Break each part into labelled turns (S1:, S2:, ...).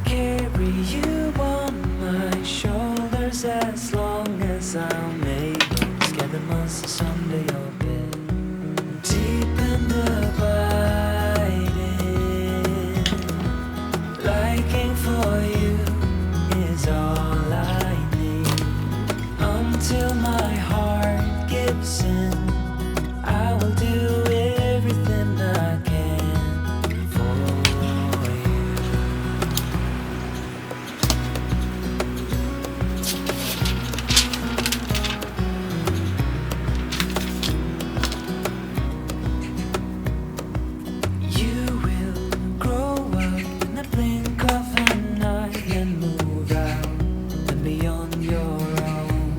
S1: carry you on my shoulders as long as I'm able. Scared the monster someday you'll be deep and abiding. Liking for you is all I need. Until my heart gives in, I will do everything I can for you. You will grow up in the blink of an eye and move out and beyond your own.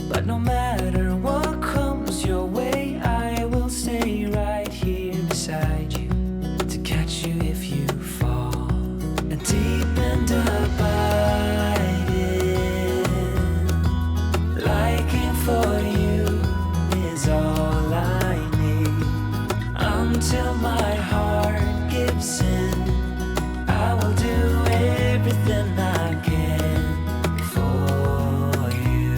S1: But no matter what comes your way, I will stay right here beside you to catch you if you fall. And deep and abiding, liking for you is all I need. Until my heart gives in, I will do everything I can for you.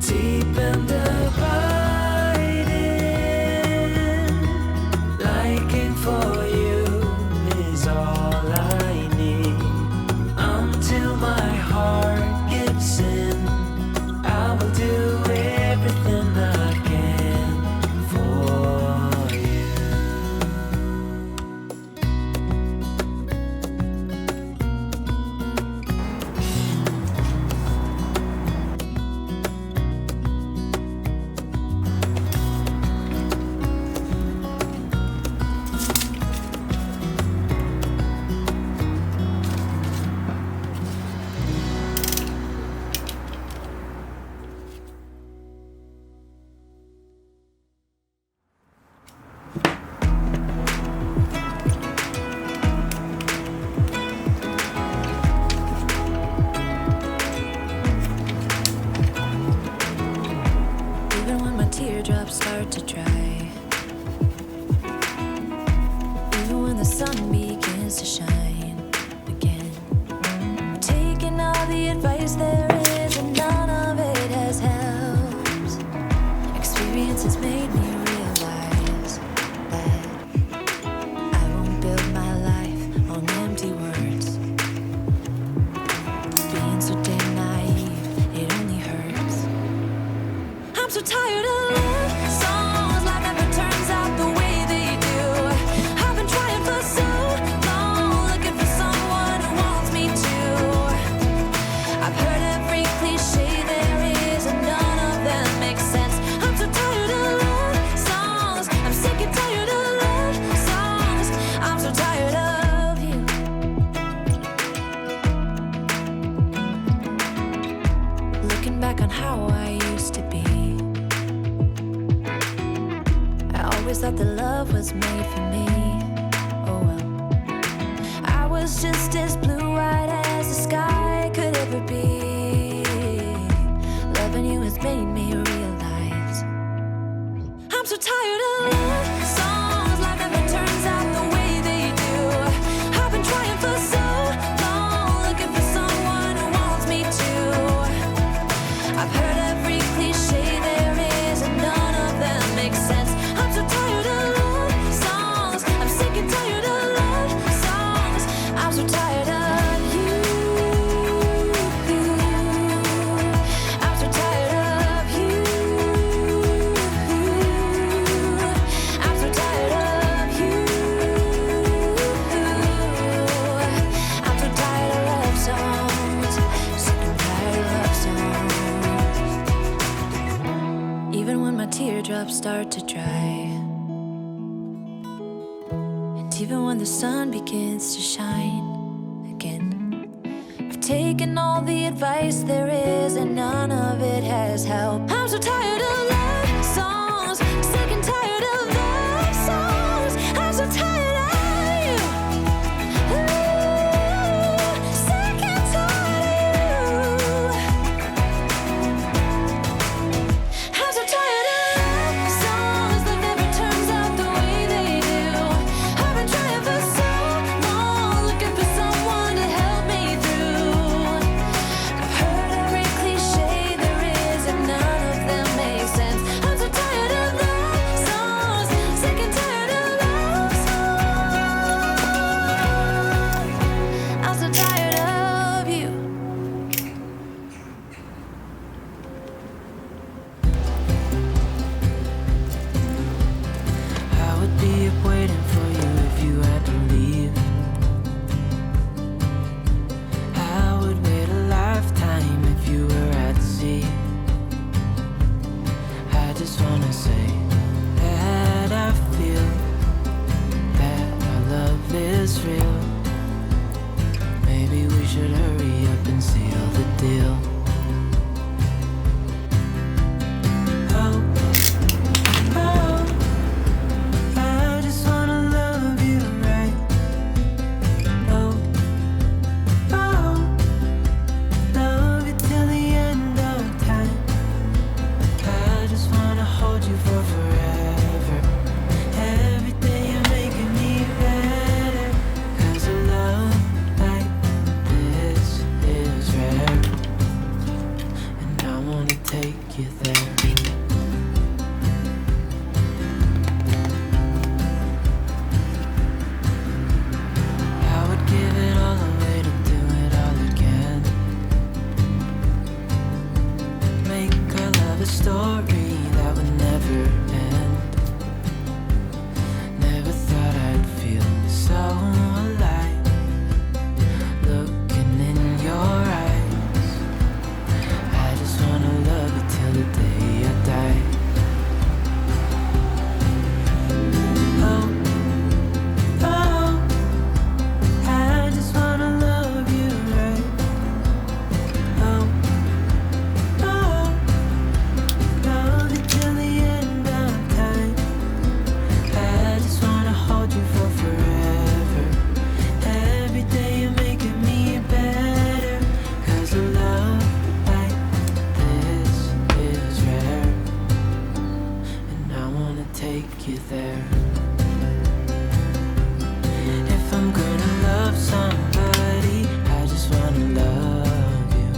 S1: Deep and abiding, liking for you is all I need. Until my heart gives in, I will do everything I can for you.
S2: Even when my teardrops start to dry, even when the sun begins to shine again, I'm taking all the advice there is and none of it has helped. Experience has made me realize that I won't build my life on empty words. Being so damn naive, it only hurts. I'm so tired of love songs, life never turns out the way they do. I've been trying for so long, looking for someone who wants me to. I've heard every cliche there is and none of them make sense. I'm so tired of love songs, I'm sick and tired of love songs. I'm so tired of you. Looking back on how I used to be, I always thought that love was made for me. Oh well, I was just as blue-eyed as the sky could ever be. Loving you has made me realize I'm so tired of love songs, life never turns out the way they do. I've been trying for so long, looking for someone who wants me to. I've heard every cliche there is and none of them make sense. I'm so tired of love songs, I'm sick and tired of love songs. I'm so tired of you. I'm so tired of you. I'm so tired of you. I'm so tired of love songs, sick and tired of love songs. Even when my teardrops start to dry, and even when the sun begins to shine again, I've taken all the advice there is and none of it has helped. I'm so tired of love songs, sick and tired
S1: be up waiting for you if you had to leave. I would wait a lifetime if you were at sea. I just wanna say that I feel that our love is real. Maybe we should hurry up and seal the deal. Oh, oh, I just wanna love you right. Oh, oh, love you till the end of time. I just wanna hold you for forever. Every day you're making me better. 'Cause a love like this is rare. And I wanna take you there. I would give it all away to do it all again. Make our love a story that would never end. Never thought I'd feel so alive, looking in your eyes. I just wanna love you till the day I die. Oh, oh, I just wanna love you right. Oh, oh, love you till the end of time. I just wanna hold you for forever. Every day you're making me better. 'Cause a love like this is rare. And I wanna take you there. If I'm gonna love somebody, I just wanna love you.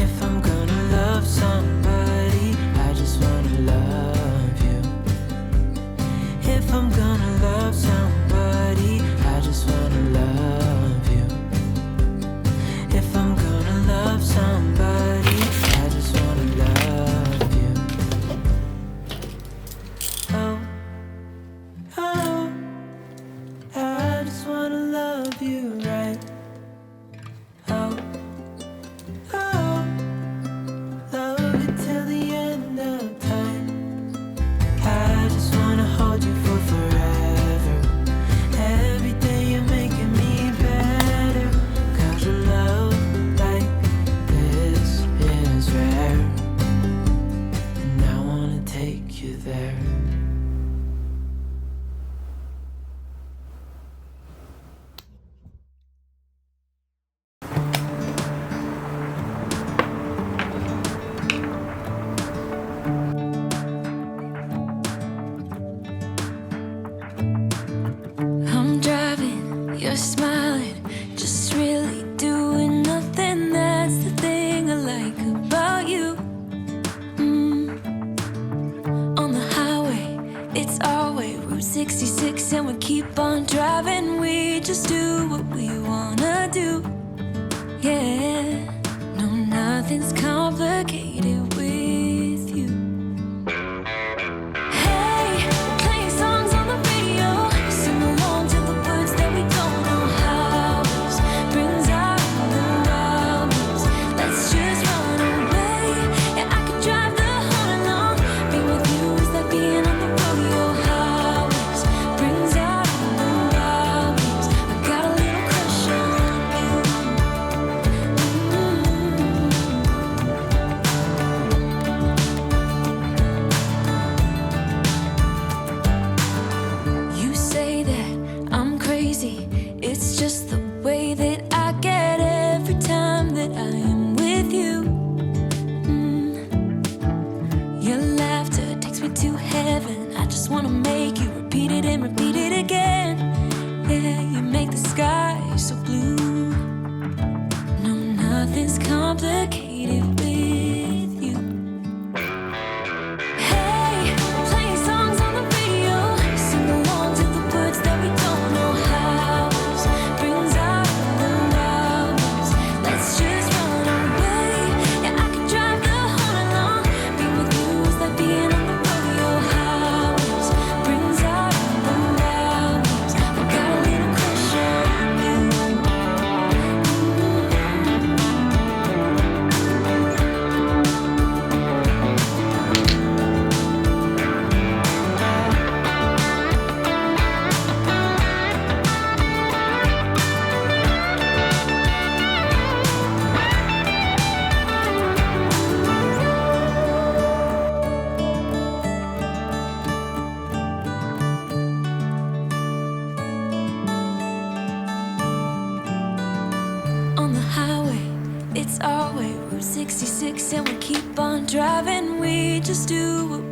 S1: If I'm gonna love somebody, I just wanna love you. If I'm gonna love somebody, I just wanna love you. If I'm gonna love somebody, I just wanna love you. Oh, oh, I just wanna love you right. Oh, oh, love you till the end of time. I just wanna hold you for forever. Every day you're making me better. 'Cause a love like this is rare. And I wanna take you there.
S2: I'm driving, you're smiling, just really doing nothing. That's the thing I like about you. On the highway, it's our way, Route 66, and we keep on driving. We just do what we wanna do. Yeah, no, nothing's complicated with you. Hey, playing songs on the radio, sing along to the words that we don't know how. Brings out the wildness. Let's just run away. Yeah, I could drive the whole night long. Being with you is like being on the rodeo highways. Brings out the wildness. I got a little crush on you. You say that I'm crazy. It's just the way that I get every time that I am with you. Your laughter takes me to heaven. I just wanna make you repeat it and repeat it again. Yeah, you make the sky so blue. No, nothing's complicated with you. Hey, playing songs on the radio, sing along to the words that we don't know how. Brings out the wildness. Let's just run away. Yeah, I could drive the whole night long. Being with you is like being on the rodeo highways. Brings it's our way. Route 66 and we keep on driving. We just do what